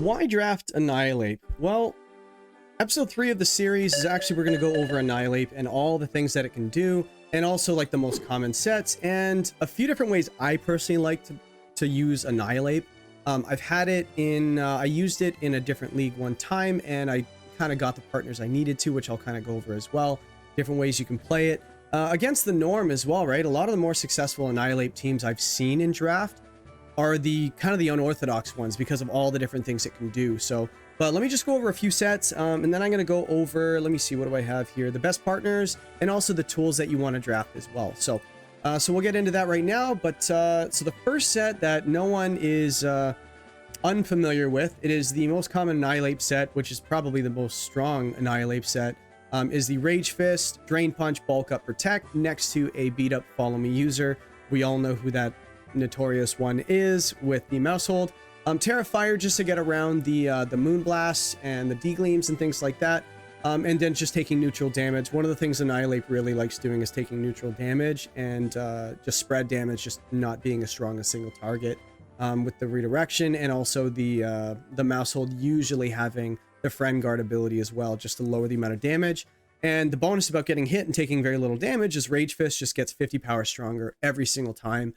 Why draft Annihilape? Well, episode 3 of the series is actually we're going to go over Annihilape and all the things that it can do, and also like the most common sets and a few different ways I personally like to use Annihilape. I've had it in, I used it in a different league one time, and I kind of got the partners I needed to, which I'll kind of go over as well. Different ways you can play it against the norm as well, right? A lot of the more successful Annihilape teams I've seen in draft are the kind of the unorthodox ones because of all the different things it can do. So, but let me just go over a few sets, and then I'm going to go over, let me see, what do I have here? The best partners and also the tools that you want to draft as well. So, so we'll get into that right now. But so the first set that no one is unfamiliar with, it is the most common Annihilape set, which is probably the most strong Annihilape set, is the Rage Fist, Drain Punch, Bulk Up, Protect next to a beat up Follow Me user. We all know who that notorious one is with the mouse hold. Terra Fire just to get around the Moonblasts and the D-Gleams and things like that. And then just taking neutral damage. One of the things Annihilape really likes doing is taking neutral damage and just spread damage, just not being as strong as single target with the redirection, and also the mouse hold usually having the friend guard ability as well, just to lower the amount of damage. And the bonus about getting hit and taking very little damage is Rage Fist just gets 50 power stronger every single time.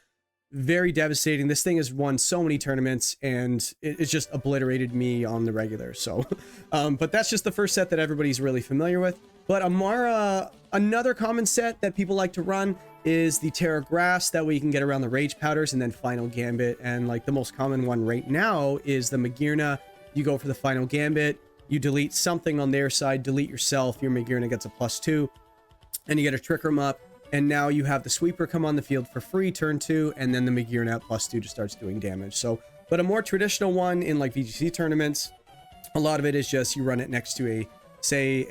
Very devastating. This thing has won so many tournaments, and it's just obliterated me on the regular. So, but that's just the first set that everybody's really familiar with. But Amara, another common set that people like to run is the Terra Grass. That way you can get around the Rage Powders and then Final Gambit. And like the most common one right now is the Magearna. You go for the Final Gambit, you delete something on their side, delete yourself, your Magearna gets a +2, and you get a Trick Room up. And now you have the Sweeper come on the field for free turn 2, and then the Magearna at +2 just starts doing damage. So, but a more traditional one in like VGC tournaments, a lot of it is just you run it next to a, say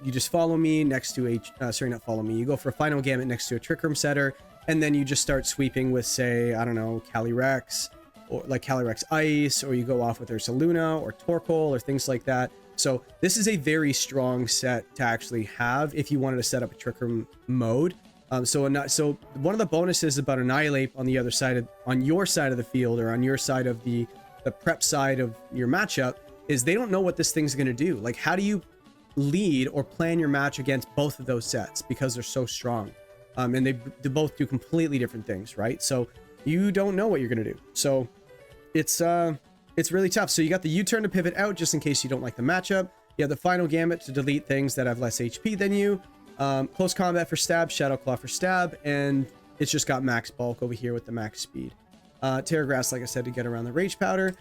you just Follow Me next to a, sorry, not Follow Me, you go for a Final Gambit next to a Trick Room setter, and then you just start sweeping with, say, I don't know, Calyrex, or like Calyrex Ice, or you go off with Ursaluna or Torkoal or things like that. So this is a very strong set to actually have if you wanted to set up a Trick Room mode. So one of the bonuses about Annihilape on the other side on your side of the field, or on your side of the prep side of your matchup, is they don't know what this thing's going to do. Like, how do you lead or plan your match against both of those sets, because they're so strong, and they both do completely different things, right? So you don't know what you're going to do. So it's really tough. So you got the U-turn to pivot out just in case you don't like the matchup. You have the Final Gambit to delete things that have less HP than you. Close combat for stab, Shadow Claw for stab, and it's just got max bulk over here with the max speed. Terra Grass, like I said, to get around the Rage Powder.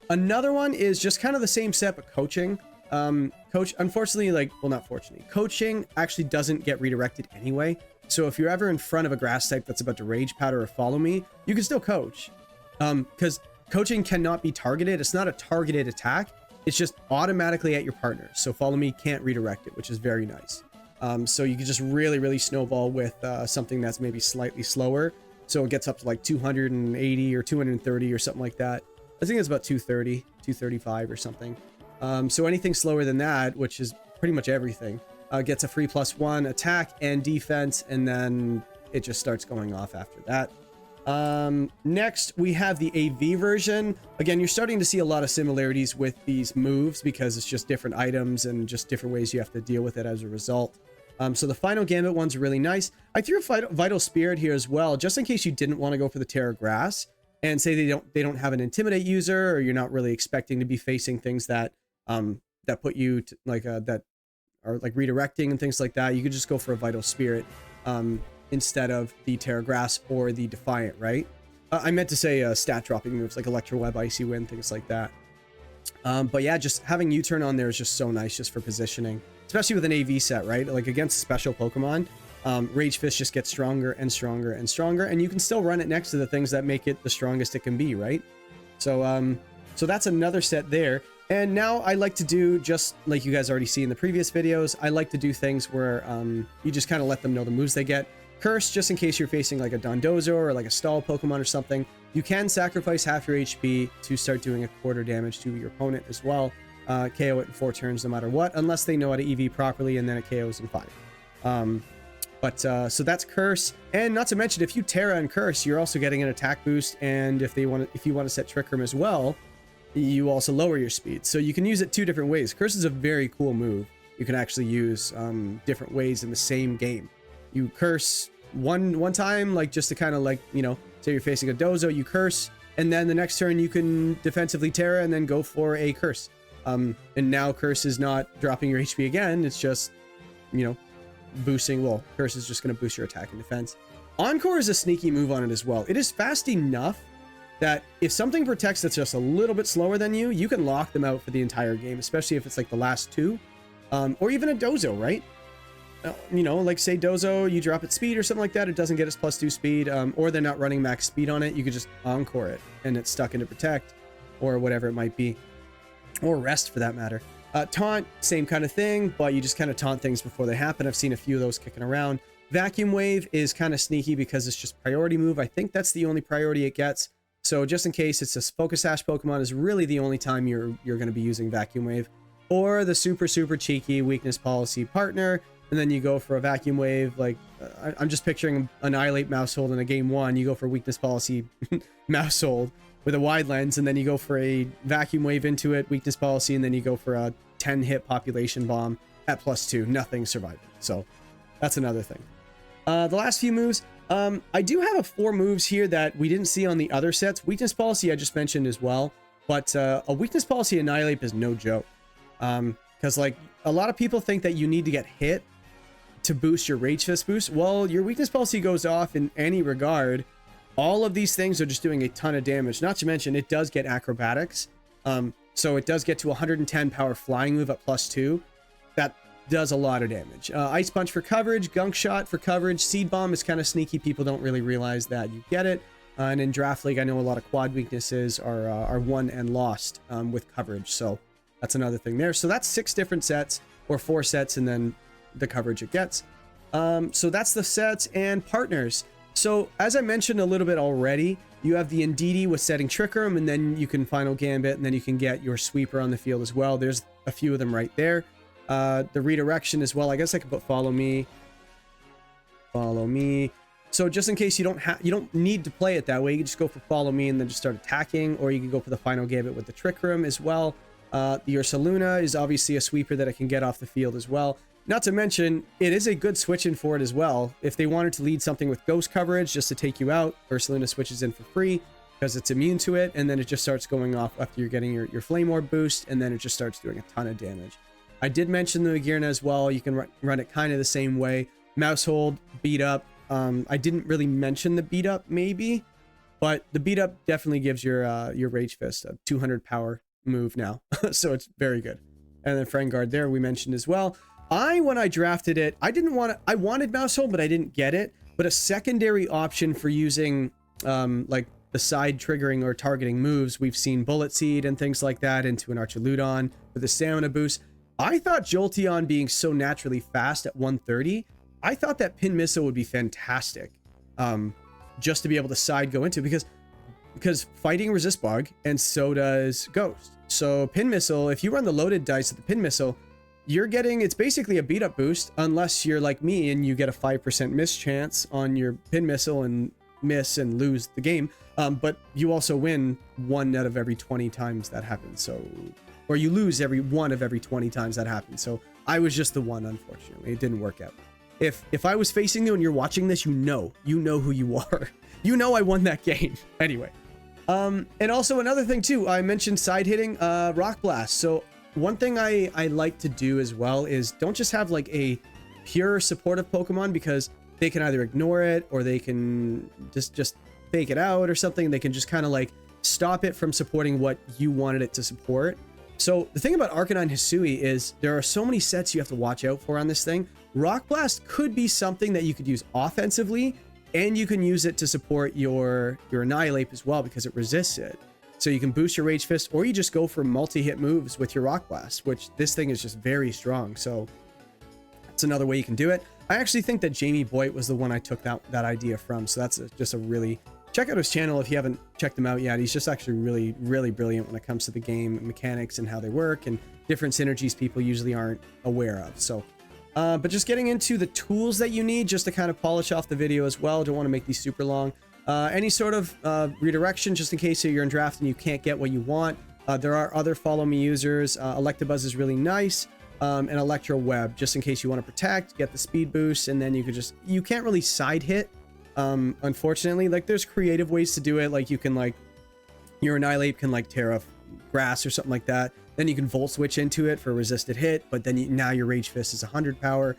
Another one is just kind of the same set, but coaching. Unfortunately, like, well, not fortunately, coaching actually doesn't get redirected anyway. So if you're ever in front of a grass type that's about to Rage Powder or Follow Me, you can still coach. Because coaching cannot be targeted. It's not a targeted attack. It's just automatically at your partner. So Follow Me can't redirect it, which is very nice. So you can just really snowball with something that's maybe slightly slower. So it gets up to like 280 or 230 or something like that. I think it's about 230, 235 or something. So anything slower than that, which is pretty much everything, gets a free +1 attack and defense, and then it just starts going off after that. Next, we have the AV version. Again, you're starting to see a lot of similarities with these moves because it's just different items and just different ways you have to deal with it as a result. So the Final Gambit one's really nice. I threw a Vital Spirit here as well, just in case you didn't want to go for the Terra Grass and say they don't have an Intimidate user, or you're not really expecting to be facing things that that put you to, like that are like redirecting and things like that. You could just go for a Vital Spirit instead of the Terra Grass or the Defiant, right? I meant to say stat dropping moves like Electro Web, Icy Wind, things like that. But yeah, just having U-turn on there is just so nice just for positioning, especially with an AV set, right? Like against special Pokemon, Rage Fist just gets stronger and stronger and stronger, and you can still run it next to the things that make it the strongest it can be, right? So so that's another set there. And now I like to do, just like you guys already see in the previous videos, I like to do things where you just kind of let them know the moves they get. Curse, just in case you're facing like a Dondozo or like a stall Pokemon or something, you can sacrifice half your HP to start doing a quarter damage to your opponent as well. KO it in 4 turns no matter what, unless they know how to EV properly, and then it KOs in 5. So that's Curse. And not to mention, if you Terra and Curse, you're also getting an attack boost, and if you want to set Trick Room as well, you also lower your speed. So you can use it two different ways. Curse is a very cool move. You can actually use different ways in the same game. You curse one time, like just to kind of like, you know, say you're facing a dozo, you curse, and then the next turn you can defensively Terra and then go for a curse. And now curse is not dropping your HP again, it's just, you know, boosting. Well, curse is just going to boost your attack and defense. Encore is a sneaky move on it as well. It is fast enough that if something protects that's just a little bit slower than you, you can lock them out for the entire game, especially if it's like the last two, or even a dozo, right? You know, like say dozo, you drop its speed or something like that, it doesn't get its +2 speed, or they're not running max speed on it, you could just encore it and it's stuck into protect or whatever it might be, or rest for that matter. Taunt, same kind of thing, but you just kind of taunt things before they happen. I've seen a few of those kicking around. Vacuum Wave is kind of sneaky because it's just priority move. I think that's the only priority it gets. So just in case it's a Focus Sash Pokemon is really the only time you're going to be using Vacuum Wave. Or the super cheeky Weakness Policy Partner, and then you go for a Vacuum Wave. Like, I'm just picturing Annihilate Mousehold in a game 1. You go for Weakness Policy Mousehold with a wide lens, and then you go for a Vacuum Wave into it, Weakness Policy, and then you go for a 10-hit Population Bomb at +2. Nothing surviving. So that's another thing. The last few moves, I do have 4 moves here that we didn't see on the other sets. Weakness Policy I just mentioned as well, but a Weakness Policy Annihilate is no joke. Because like a lot of people think that you need to get hit to boost your Rage Fist boost. Well, your Weakness Policy goes off in any regard. All of these things are just doing a ton of damage. Not to mention it does get acrobatics. So it does get to 110 power flying move at +2. That does a lot of damage. Ice Punch for coverage, Gunk Shot for coverage, Seed Bomb is kind of sneaky. People don't really realize that you get it. And in Draft League, I know a lot of quad weaknesses are won and lost with coverage. So that's another thing there. So that's 6 different sets, or 4 sets, and then the coverage it gets. So that's the sets and partners. So as I mentioned a little bit already, you have the Indeedee with setting Trick Room, and then you can Final Gambit, and then you can get your Sweeper on the field as well. There's a few of them right there. The redirection as well. I guess I could put Follow Me. So just in case you don't need to play it that way, you can just go for Follow Me and then just start attacking, or you can go for the Final Gambit with the Trick Room as well. Your Saluna is obviously a sweeper that I can get off the field as well. Not to mention, it is a good switch in for it as well. If they wanted to lead something with ghost coverage just to take you out, Ursaluna switches in for free because it's immune to it, and then it just starts going off after you're getting your Flame Orb boost, and then it just starts doing a ton of damage. I did mention the Agirna as well. You can run it kind of the same way. Mousehold, Beat Up. I didn't really mention the Beat Up maybe, but the Beat Up definitely gives your Rage Fist a 200 power move now. So it's very good. And then Friend Guard there we mentioned as well. When I drafted it, I wanted Mousehold, but I didn't get it. But a secondary option for using like the side triggering or targeting moves, we've seen Bullet Seed and things like that into an Archaludon with a stamina boost. I thought Jolteon being so naturally fast at 130, I thought that Pin Missile would be fantastic. Just to be able to side go into, because fighting resist bug, and so does Ghost. So Pin Missile, if you run the loaded dice of the Pin Missile, you're getting, it's basically a beat up boost, unless you're like me and you get a 5% miss chance on your Pin Missile and miss and lose the game. But you also win 1 out of every 20 times that happens. So, or you lose every 1 of every 20 times that happens. So I was just the one, unfortunately. It didn't work out. If I was facing you and you're watching this, you know who you are. You know I won that game. Anyway. And also another thing too, I mentioned side hitting, Rock Blast. So one thing I like to do as well is don't just have like a pure supportive Pokemon, because they can either ignore it or they can just fake it out or something. They can just kind of like stop it from supporting what you wanted it to support. So the thing about Arcanine Hisui is there are so many sets you have to watch out for on this thing. Rock Blast could be something that you could use offensively, and you can use it to support your Annihilape as well, because it resists it. So you can boost your Rage Fist, or you just go for multi-hit moves with your Rock Blast, which this thing is just very strong. So that's another way you can do it. I actually think that Jamie Boyd was the one I took that idea from. So that's just a really... Check out his channel if you haven't checked him out yet. He's just actually really, really brilliant when it comes to the game mechanics and how they work and different synergies people usually aren't aware of. So, but just getting into the tools that you need just to kind of polish off the video as well. Don't want to make these super long. Any sort of redirection, just in case you're in draft and you can't get what you want. There are other follow me users. Electabuzz is really nice. And Electro Web, just in case you want to protect, get the speed boost, and then you could you can't really side hit. Unfortunately, like there's creative ways to do it. Like you can your Annihilape can tear off grass or something like that. Then you can Volt Switch into it for a resisted hit, but then now your Rage Fist is 100 power,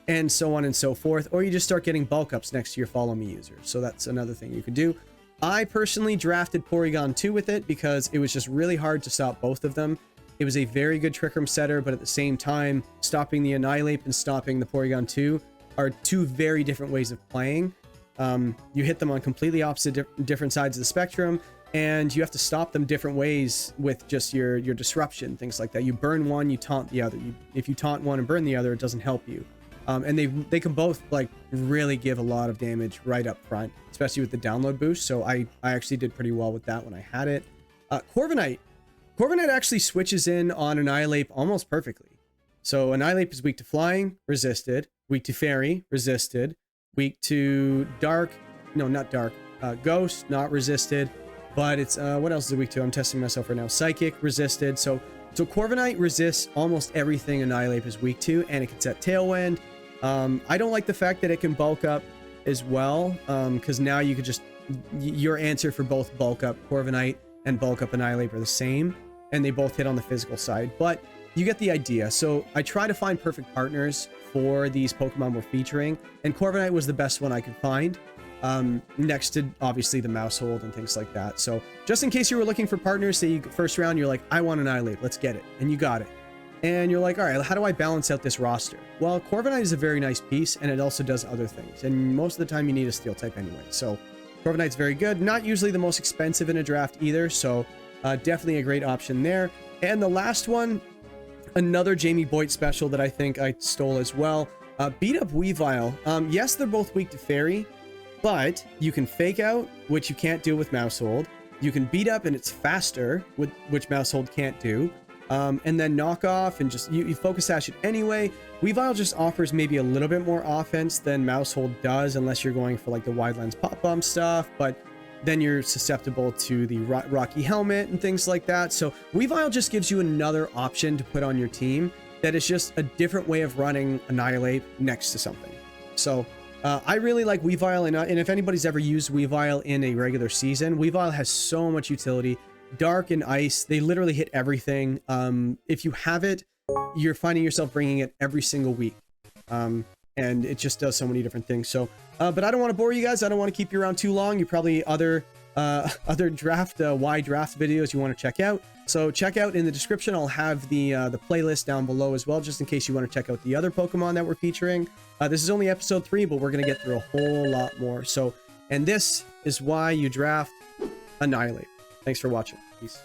and so on and so forth. Or you just start getting bulk ups next to your follow me users. So that's another thing you could do. I personally drafted Porygon 2 with it because it was just really hard to stop both of them. It was a very good Trick Room setter, but at the same time, stopping the Annihilape and stopping the Porygon 2 are two very different ways of playing. You hit them on completely opposite different sides of the spectrum, and you have to stop them different ways with just your disruption, things like that. You burn one, you taunt the other. If you taunt one and burn the other, it doesn't help you. And they can both really give a lot of damage right up front, especially with the download boost. So I actually did pretty well with that when I had it. Corviknight actually switches in on Annihilape almost perfectly. So Annihilape is weak to flying, resisted, weak to fairy, resisted, weak to dark, no, not dark, ghost, not resisted, but it's, what else is it weak to? I'm testing myself right now. Psychic, resisted. So Corviknight resists almost everything Annihilape is weak to, and it can set Tailwind. I don't like the fact that it can bulk up as well, because now you could just, your answer for both bulk up Corviknight and bulk up Annihilape are the same, and they both hit on the physical side, but you get the idea. So I try to find perfect partners for these Pokemon we're featuring, and Corviknight was the best one I could find, next to obviously the Mousehold and things like that. So just in case you were looking for partners, say first round, you're like, I want Annihilape, let's get it, and you got it. And you're like, all right, how do I balance out this roster? Well, Corviknight is a very nice piece, and it also does other things, and most of the time you need a Steel type anyway. So Corviknight's very good, not usually the most expensive in a draft either, so definitely a great option there. And the last one, another Jamie Boyd special that I think I stole as well. Beat Up Weavile. Yes, they're both weak to Fairy, but you can Fake Out, which you can't do with Mousehold. You can Beat Up and it's faster, which Mousehold can't do. And then Knock Off and just you Focus Sash it anyway. Weavile just offers maybe a little bit more offense than Mousehold does, unless you're going for the Wide Lens Pop Bomb stuff, but then you're susceptible to the Rocky Helmet and things like that. So Weavile just gives you another option to put on your team that is just a different way of running Annihilape next to something. So I really like Weavile, and if anybody's ever used Weavile in a regular season, Weavile has so much utility. Dark and Ice, they literally hit everything. If you have it, you're finding yourself bringing it every single week. And it just does so many different things. So, but I don't want to bore you guys. I don't want to keep you around too long. You probably other draft, wide draft videos you want to check out. So check out in the description. I'll have the playlist down below as well, just in case you want to check out the other Pokemon that we're featuring. This is only episode 3, but we're going to get through a whole lot more. So, and this is why you draft Annihilape. Thanks for watching. Peace.